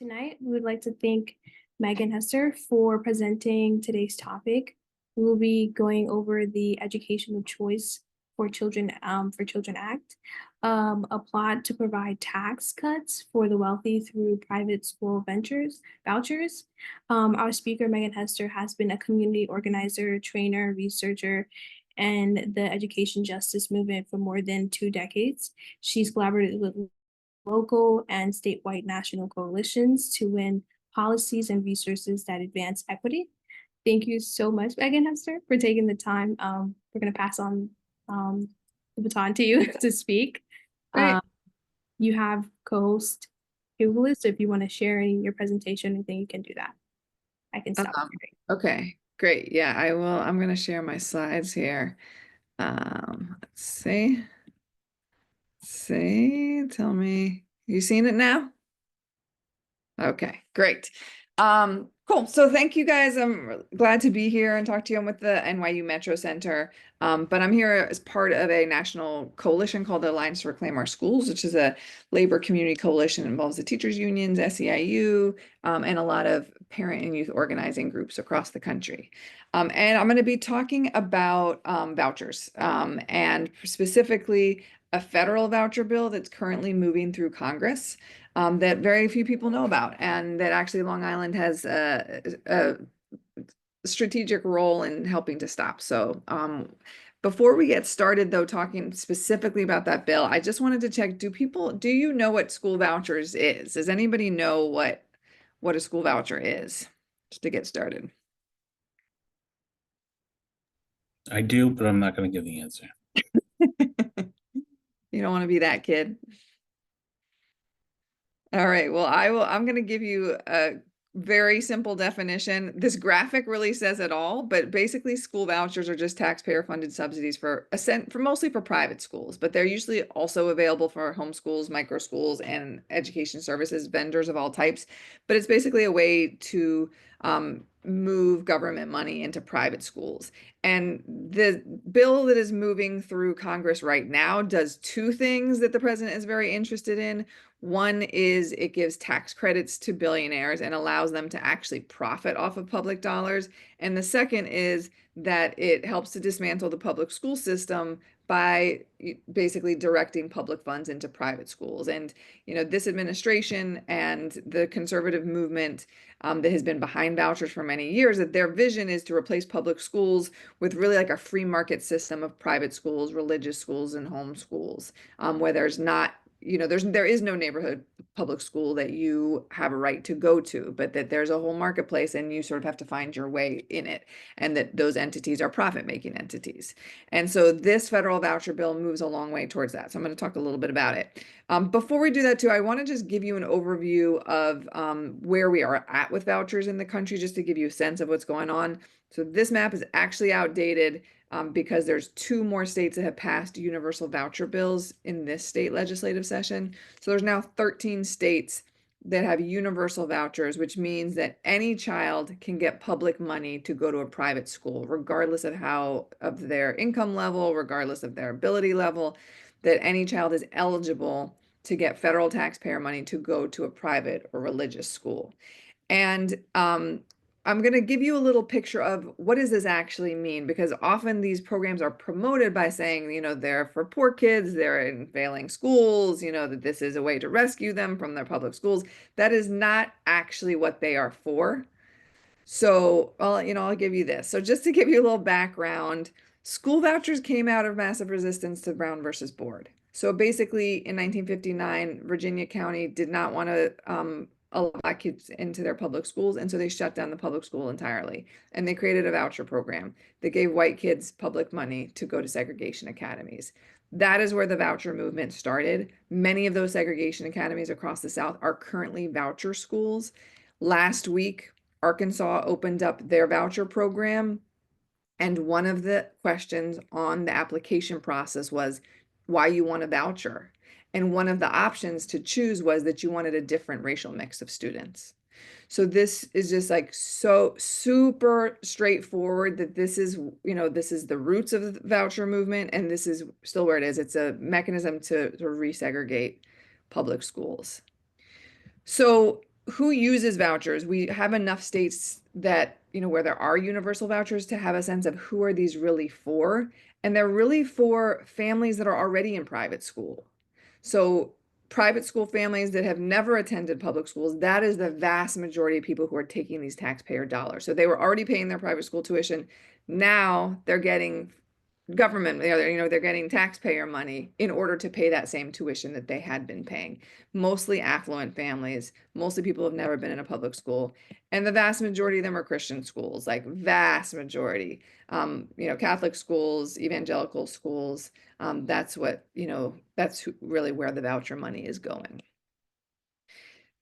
Tonight, we would like to thank Megan Hester for presenting today's topic. We will be going over the Educational Choice for Children Act, a plot to provide tax cuts for the wealthy through private school vouchers. Our speaker, Megan Hester, has been a community organizer, trainer, researcher, and the education justice movement for more than 2 decades. She's collaborated with local and statewide national coalitions to win policies and resources that advance equity. Thank you so much, Megan Hester, for taking the time. We're going to pass on the baton to you to speak. Great. You have co-host Hugo, so if you want to share your presentation, I think you can do that. I can stop. Okay, great. Yeah, I will. I'm going to share my slides here. Let's see. Tell me, you seen it now? Okay, great. Cool. So thank you guys. I'm glad to be here and talk to you. I'm with the NYU Metro Center, but I'm here as part of a national coalition called the Alliance to Reclaim Our Schools, which is a labor community coalition that involves the teachers unions, SEIU, and a lot of parent and youth organizing groups across the country. And I'm going to be talking about vouchers, and specifically a federal voucher bill that's currently moving through Congress. That very few people know about, and that actually Long Island has a strategic role in helping to stop. So before we get started, though, talking specifically about that bill, I just wanted to check, do you know what school vouchers is? Does anybody know what a school voucher is? Just to get started. I do, but I'm not going to give the answer. You don't want to be that kid. All right, well, I'm going to give you a very simple definition. This graphic really says it all, but basically school vouchers are just taxpayer funded subsidies for mostly for private schools, but they're usually also available for homeschools, micro schools, and education services vendors of all types. But it's basically a way to move government money into private schools. And the bill that is moving through Congress right now does two things that the president is very interested in. One is it gives tax credits to billionaires and allows them to actually profit off of public dollars. And the second is that it helps to dismantle the public school system by basically directing public funds into private schools. And, this administration and the conservative movement that has been behind vouchers for many years, that their vision is to replace public schools with really like a free market system of private schools, religious schools, and home schools, where there's not there is no neighborhood public school that you have a right to go to, but that there's a whole marketplace and you sort of have to find your way in it, and that those entities are profit-making entities. And so this federal voucher bill moves a long way towards that. So I'm going to talk a little bit about it. Before we do that too, I want to just give you an overview of where we are at with vouchers in the country, just to give you a sense of what's going on. So this map is actually outdated. Because there's 2 more states that have passed universal voucher bills in this state legislative session. So there's now 13 states that have universal vouchers, which means that any child can get public money to go to a private school, regardless of their income level, regardless of their ability level, that any child is eligible to get federal taxpayer money to go to a private or religious school. And I'm going to give you a little picture of what does this actually mean, because often these programs are promoted by saying, they're for poor kids, they're in failing schools, that this is a way to rescue them from their public schools. That is not actually what they are for. So, I'll give you this. So just to give you a little background, school vouchers came out of massive resistance to Brown versus Board. So basically in 1959, Virginia County did not want to allow black kids into their public schools, and so they shut down the public school entirely, and they created a voucher program that gave white kids public money to go to segregation academies. That is where the voucher movement started. Many of those segregation academies across the South are currently voucher schools. Last week, Arkansas opened up their voucher program, and one of the questions on the application process was why you want a voucher. And one of the options to choose was that you wanted a different racial mix of students. So this is just like so super straightforward, that this is the roots of the voucher movement, and this is still where it is. It's a mechanism to resegregate public schools. So who uses vouchers? We have enough states that, where there are universal vouchers to have a sense of who are these really for. And they're really for families that are already in private school. So private school families that have never attended public schools, that is the vast majority of people who are taking these taxpayer dollars. So they were already paying their private school tuition. Now they're getting government, they're getting taxpayer money in order to pay that same tuition that they had been paying. Mostly affluent families, mostly people who have never been in a public school. And the vast majority of them are Christian schools, like vast majority. Catholic schools, evangelical schools. That's what, that's really where the voucher money is going.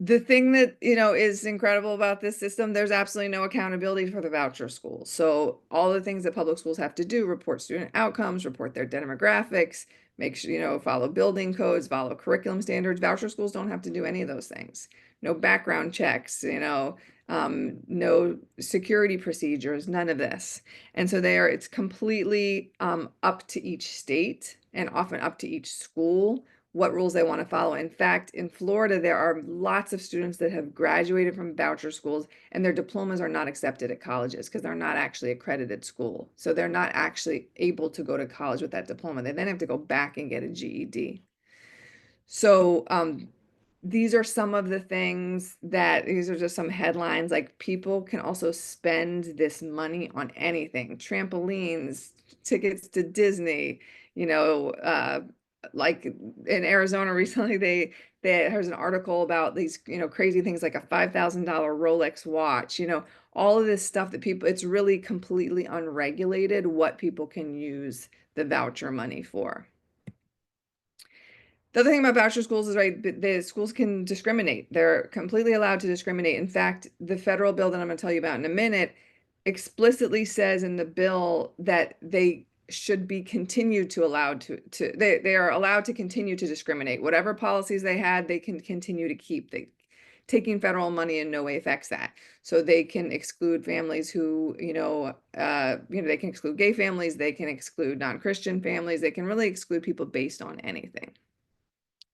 The thing that, is incredible about this system, there's absolutely no accountability for the voucher schools. So all the things that public schools have to do, report student outcomes, report their demographics, make sure, follow building codes, follow curriculum standards. Voucher schools don't have to do any of those things. No background checks, no security procedures, none of this. And so it's completely up to each state and often up to each school what rules they want to follow. In fact, in Florida, there are lots of students that have graduated from voucher schools and their diplomas are not accepted at colleges because they're not actually accredited school. So they're not actually able to go to college with that diploma. They then have to go back and get a GED. So these are some of the things these are just some headlines, like people can also spend this money on anything, trampolines, tickets to Disney, like in Arizona recently, there's an article about these, crazy things like a $5,000 Rolex watch, all of this stuff that it's really completely unregulated what people can use the voucher money for. The other thing about voucher schools is, right, the schools can discriminate. They're completely allowed to discriminate. In fact, the federal bill that I'm going to tell you about in a minute explicitly says in the bill that they should be continued to they are allowed to continue to discriminate. Whatever policies they had, they can continue to keep. Taking federal money in no way affects that. So they can exclude families who, they can exclude gay families, they can exclude non-Christian families, they can really exclude people based on anything,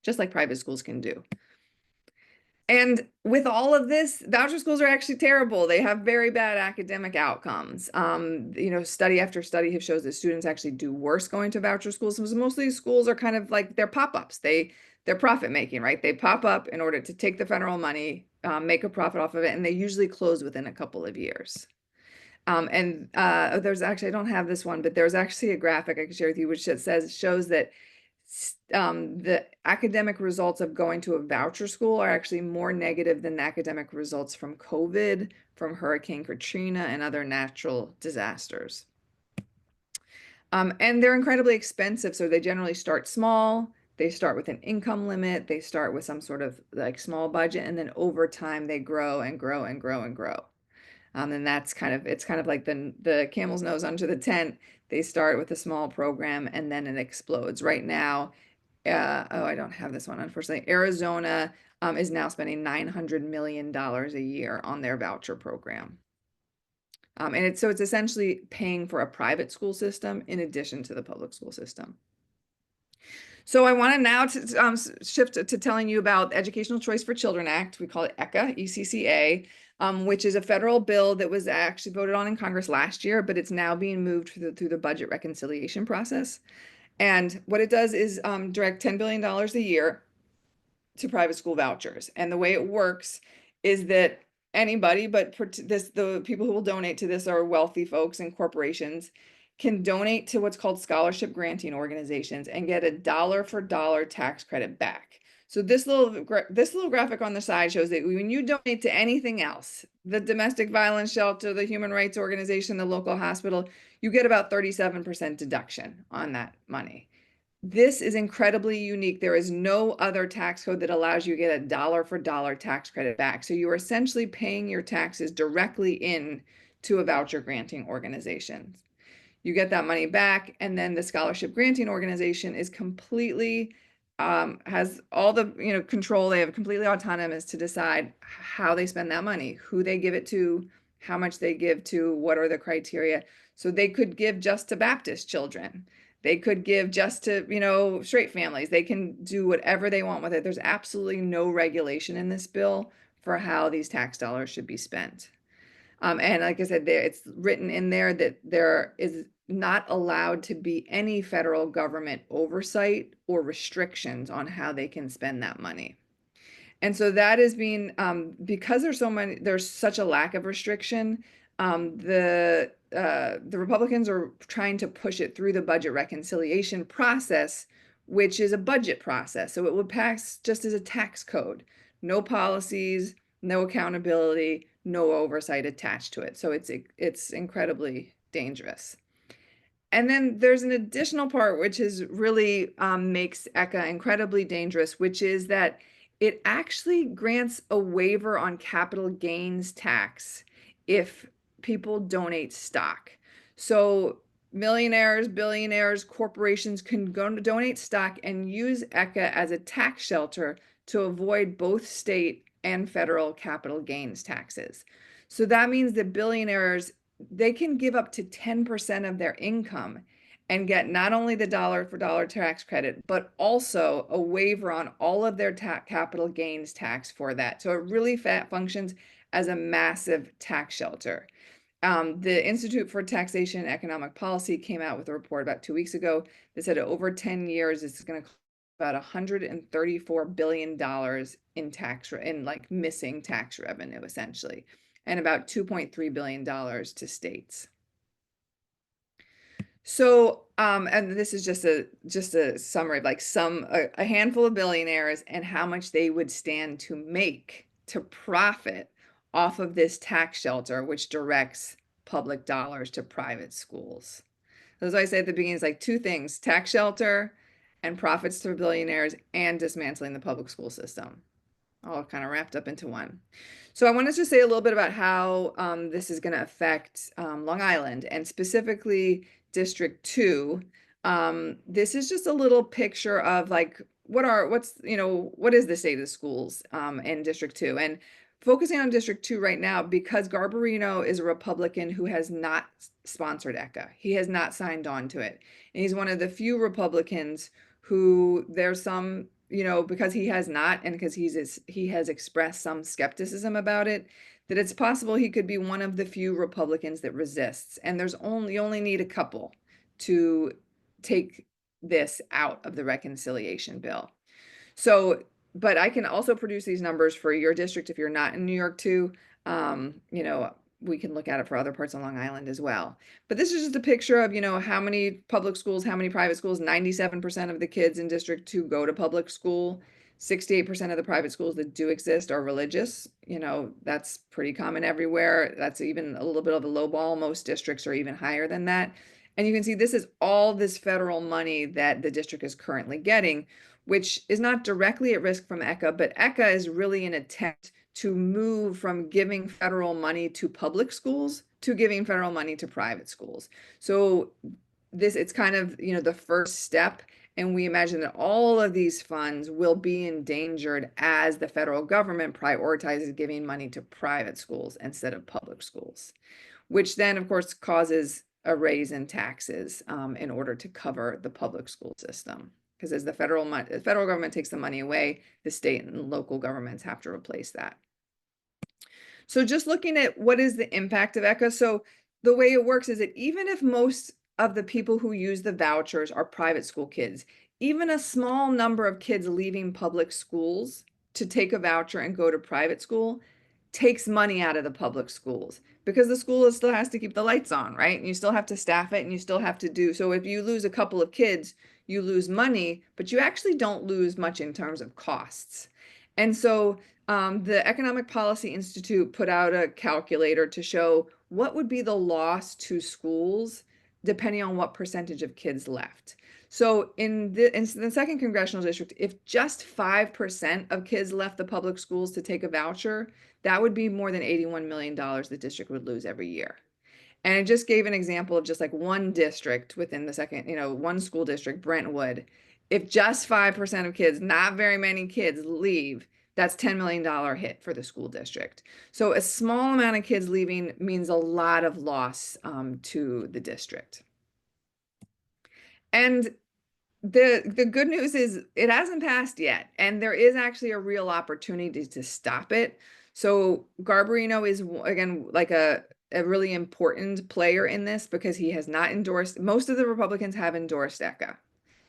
just like private schools can do. And with all of this, voucher schools are actually terrible. They have very bad academic outcomes. Study after study have shows that students actually do worse going to voucher schools. So most of these schools are kind of like they're pop-ups. They're profit making, right? They pop up in order to take the federal money, make a profit off of it, and they usually close within a couple of years. There's actually, I don't have this one, but there's actually a graphic I can share with you, which shows that the academic results of going to a voucher school are actually more negative than the academic results from COVID, from Hurricane Katrina, and other natural disasters. And they're incredibly expensive, so they generally start small. They start with an income limit. They start with some sort of like small budget, and then over time they grow and grow and grow and grow. And it's kind of like the camel's nose under the tent. They start with a small program and then it explodes. Right now, I don't have this one, unfortunately. Arizona is now spending $900 million a year on their voucher program. And it's essentially paying for a private school system in addition to the public school system. So I want to now shift to telling you about the Educational Choice for Children Act. We call it ECA, ECCA, which is a federal bill that was actually voted on in Congress last year, but it's now being moved through the budget reconciliation process. And what it does is direct $10 billion a year to private school vouchers. And the way it works is that anybody, but the people who will donate to this are wealthy folks and corporations, can donate to what's called scholarship granting organizations and get a dollar for dollar tax credit back. So this little graphic on the side shows that when you donate to anything else, the domestic violence shelter, the human rights organization, the local hospital, you get about 37% deduction on that money. This is incredibly unique. There is no other tax code that allows you to get a dollar for dollar tax credit back. So you are essentially paying your taxes directly in to a voucher granting organization. You get that money back, and then the scholarship granting organization is completely has all the control. They have completely autonomous to decide how they spend that money, who they give it to, how much they give to, what are the criteria. So they could give just to Baptist children. They could give just to straight families. They can do whatever they want with it. There's absolutely no regulation in this bill for how these tax dollars should be spent. And like I said, it's written in there that there is not allowed to be any federal government oversight or restrictions on how they can spend that money. And so that is being, because there's such a lack of restriction, the Republicans are trying to push it through the budget reconciliation process, which is a budget process. So it would pass just as a tax code, no policies, no accountability, no oversight attached to it. So it's incredibly dangerous. And then there's an additional part which is really makes ECA incredibly dangerous, which is that it actually grants a waiver on capital gains tax if people donate stock. So millionaires, billionaires, corporations can go to donate stock and use ECA as a tax shelter to avoid both state and federal capital gains taxes. So that means that billionaires, they can give up to 10% of their income and get not only the dollar for dollar tax credit, but also a waiver on all of their capital gains tax for that. So it really functions as a massive tax shelter. The Institute for Taxation and Economic Policy came out with a report about 2 weeks ago that said over 10 years, it's going to cost about $134 billion in like missing tax revenue, essentially, and about $2.3 billion to states. So, and this is just a summary of like a handful of billionaires and how much they would stand to make, to profit off of this tax shelter, which directs public dollars to private schools. As I said at the beginning, it's like two things: tax shelter and profits to billionaires, and dismantling the public school system, all kind of wrapped up into one. So I wanted to say a little bit about how this is going to affect Long Island, and specifically District 2. This is just a little picture of like what is the state of the schools in District 2, and focusing on District 2 right now because Garbarino is a Republican who has not sponsored ECA. He has not signed on to it, and he's one of the few Republicans who there's some, because he has not, and because he has expressed some skepticism about it, that it's possible he could be one of the few Republicans that resists. And you only need a couple to take this out of the reconciliation bill. So, but I can also produce these numbers for your district if you're not in New York too. We can look at it for other parts of Long Island as well. But this is just a picture of, how many public schools, how many private schools. 97% of the kids in District 2 go to public school. 68% of the private schools that do exist are religious. That's pretty common everywhere. That's even a little bit of a low ball. Most districts are even higher than that. And you can see this is all this federal money that the district is currently getting, which is not directly at risk from ECA, but ECA is really an attempt to move from giving federal money to public schools to giving federal money to private schools. So it's kind of, the first step. And we imagine that all of these funds will be endangered as the federal government prioritizes giving money to private schools instead of public schools, which then, of course, causes a raise in taxes in order to cover the public school system. Because as the federal government takes the money away, the state and local governments have to replace that. So just looking at what is the impact of ECA. So the way it works is that even if most of the people who use the vouchers are private school kids, even a small number of kids leaving public schools to take a voucher and go to private school takes money out of the public schools, because the school still has to keep the lights on, right? And you still have to staff it, and you still have to do. So if you lose a couple of kids, you lose money, but you actually don't lose much in terms of costs. And so the Economic Policy Institute put out a calculator to show what would be the loss to schools depending on what percentage of kids left. So in the second congressional district, if just 5% of kids left the public schools to take a voucher, that would be more than $81 million the district would lose every year. And I just gave an example of just like one district within the second, one school district, Brentwood. If just 5% of kids, not very many kids, leave, that's $10 million hit for the school district. So a small amount of kids leaving means a lot of loss to the district. And the good news is it hasn't passed yet, and there is actually a real opportunity to stop it. So Garbarino is again like a really important player in this because he has not endorsed. Most of the Republicans have endorsed ECA.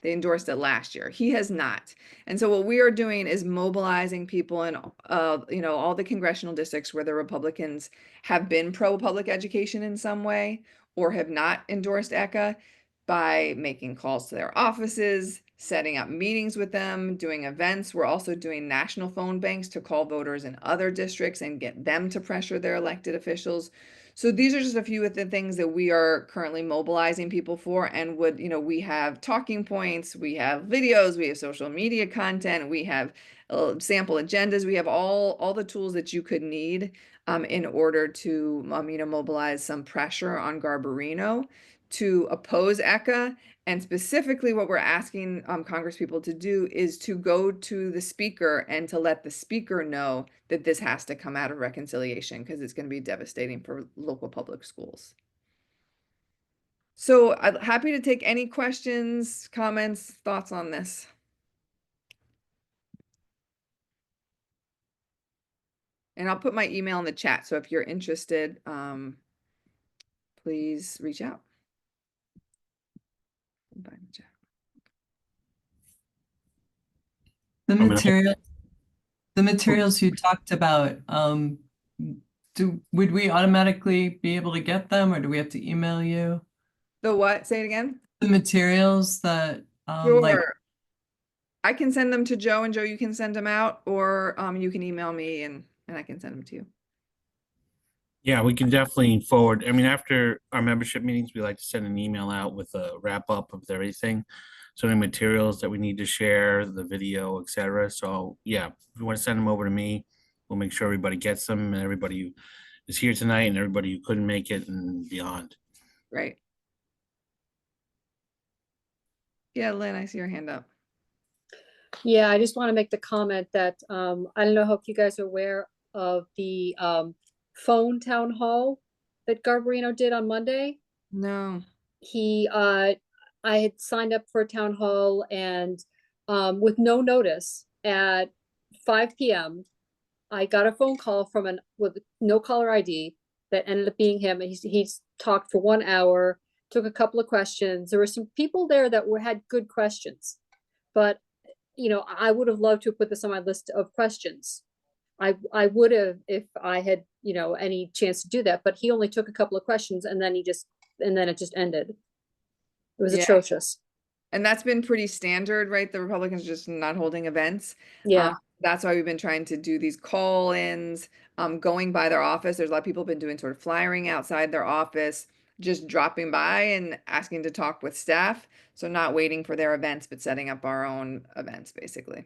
They endorsed it last year. He has not. And so what we are doing is mobilizing people in all the congressional districts where the Republicans have been pro public education in some way or have not endorsed ECA by making calls to their offices, setting up meetings with them, doing events. We're also doing national phone banks to call voters in other districts and get them to pressure their elected officials. So these are just a few of the things that we are currently mobilizing people for, and we have talking points, we have videos, we have social media content, we have sample agendas, we have all the tools that you could need in order to mobilize some pressure on Garbarino to oppose ECA. And specifically what we're asking Congress people to do is to go to the speaker and to let the speaker know that this has to come out of reconciliation because it's going to be devastating for local public schools. So I'm happy to take any questions, comments, thoughts on this. And I'll put my email in the chat. So if you're interested, please reach out. The materials you talked about, would we automatically be able to get them, or do we have to email you? The what? Say it again. The materials that Sure. I can send them to Joe, and Joe, you can send them out, or you can email me and I can send them to you. Yeah, we can definitely forward. I mean, after our membership meetings, we like to send an email out with a wrap up of everything. So any materials that we need to share, the video, etc. So yeah, if you want to send them over to me, we'll make sure everybody gets them, and everybody who is here tonight and everybody who couldn't make it and beyond. Right. Yeah, Lynn, I see your hand up. Yeah, I just want to make the comment that I don't know if you guys are aware of the phone town hall that Garbarino did on Monday. No. I had signed up for a town hall, and with no notice at 5 p.m. I got a phone call from with no caller ID that ended up being him. And he's talked for 1 hour, took a couple of questions. There were some people there that had good questions, but I would have loved to put this on my list of questions. I would have if I had any chance to do that, but he only took a couple of questions, and then it just ended. It was atrocious. And that's been pretty standard, right? The Republicans just not holding events. Yeah. That's why we've been trying to do these call-ins, going by their office. There's a lot of people been doing sort of flyering outside their office, just dropping by and asking to talk with staff. So not waiting for their events, but setting up our own events, basically.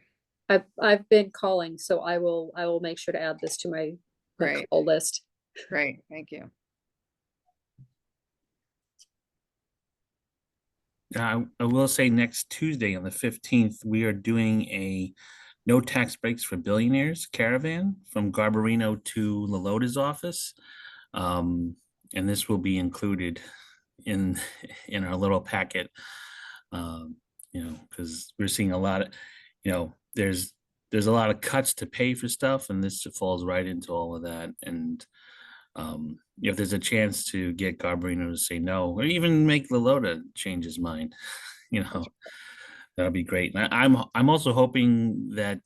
I've been calling, so I will make sure to add this to my call list. Great, thank you. I will say next Tuesday on the 15th, we are doing a no tax breaks for billionaires caravan from Garbarino to Lalota's office. And this will be included in our little packet, because we're seeing a lot of, there's a lot of cuts to pay for stuff, and this falls right into all of that. And if there's a chance to get Garbarino to say no, or even make Lalota change his mind, that'll be great. And I'm also hoping that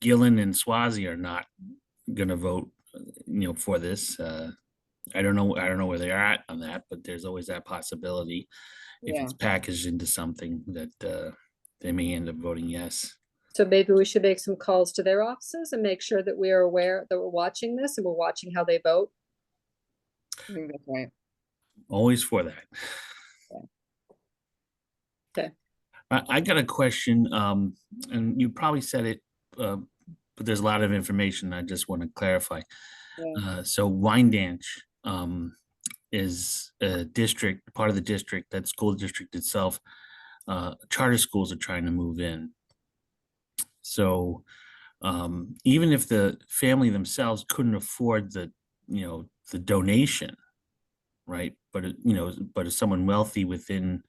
Gillen and Swazi are not going to vote, for this. I don't know where they are at on that, but there's always that possibility if it's packaged into something that they may end up voting yes. So maybe we should make some calls to their offices and make sure that we are aware that we're watching this and we're watching how they vote. I think that's right. Always for that. Okay. I got a question, and you probably said it, but there's a lot of information I just want to clarify. Yeah. So Wyandanch is a district, part of the district, that school district itself. Charter schools are trying to move in. So even if the family themselves couldn't afford the donation, right? But if someone wealthy within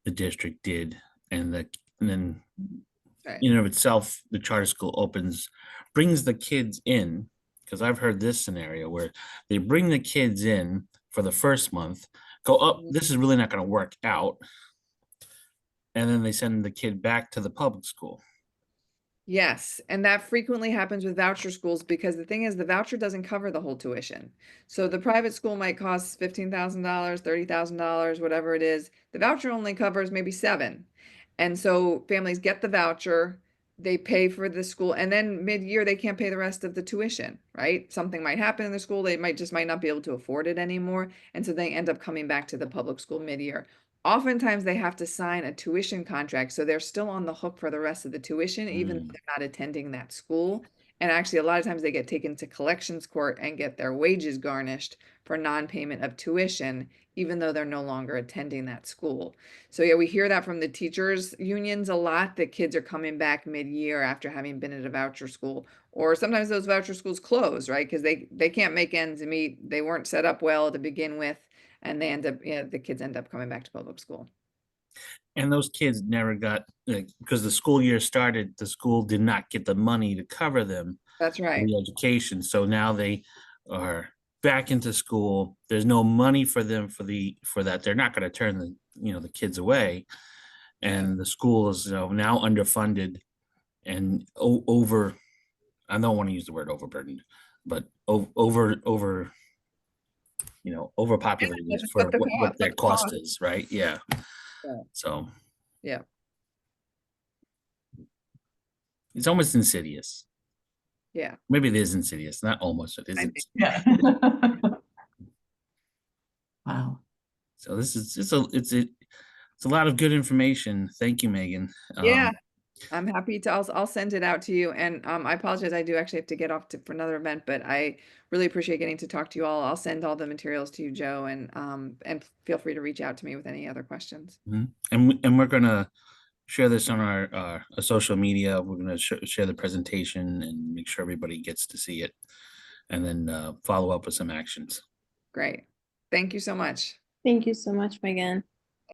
the district did, and then Right. in and of itself, the charter school brings the kids in, because I've heard this scenario where they bring the kids in for the first month, go, oh, Mhm. this is really not going to work out. And then they send the kid back to the public school. Yes, and that frequently happens with voucher schools because the thing is the voucher doesn't cover the whole tuition. So the private school might cost $15,000, $30,000, whatever it is. The voucher only covers maybe 7. And so families get the voucher, they pay for the school, and then mid-year they can't pay the rest of the tuition, right? Something might happen in the school, they might not be able to afford it anymore, and so they end up coming back to the public school mid-year. Oftentimes they have to sign a tuition contract, so they're still on the hook for the rest of the tuition, even though they're not attending that school. And actually, a lot of times they get taken to collections court and get their wages garnished for non-payment of tuition, even though they're no longer attending that school. So yeah, we hear that from the teachers unions a lot, that kids are coming back mid-year after having been at a voucher school. Or sometimes those voucher schools close, right? Because they can't make ends meet. They weren't set up well to begin with. And they end up, the kids end up coming back to public school. And those kids never got, because the school year started, the school did not get the money to cover them That's for right. the education. So now they are back into school. There's no money for them for that. They're not going to turn the kids away. And the school is now underfunded and over, I don't want to use the word overburdened, but overpopulated But for the what their but the cost cost. is, right? Yeah. Yeah. So Yeah. it's almost insidious. Yeah. Maybe it is insidious, not almost. It I isn't. think- Yeah. Wow. So this is it's a lot of good information. Thank you, Megan. Yeah. I'm happy to, I'll send it out to you. And I apologize, I do actually have to get off for another event, but I really appreciate getting to talk to you all. I'll send all the materials to you, Joe, and feel free to reach out to me with any other questions. And we're gonna share this on our social media. We're gonna share the presentation and make sure everybody gets to see it, and then follow up with some actions. Great. Thank you so much. Thank you so much, Megan.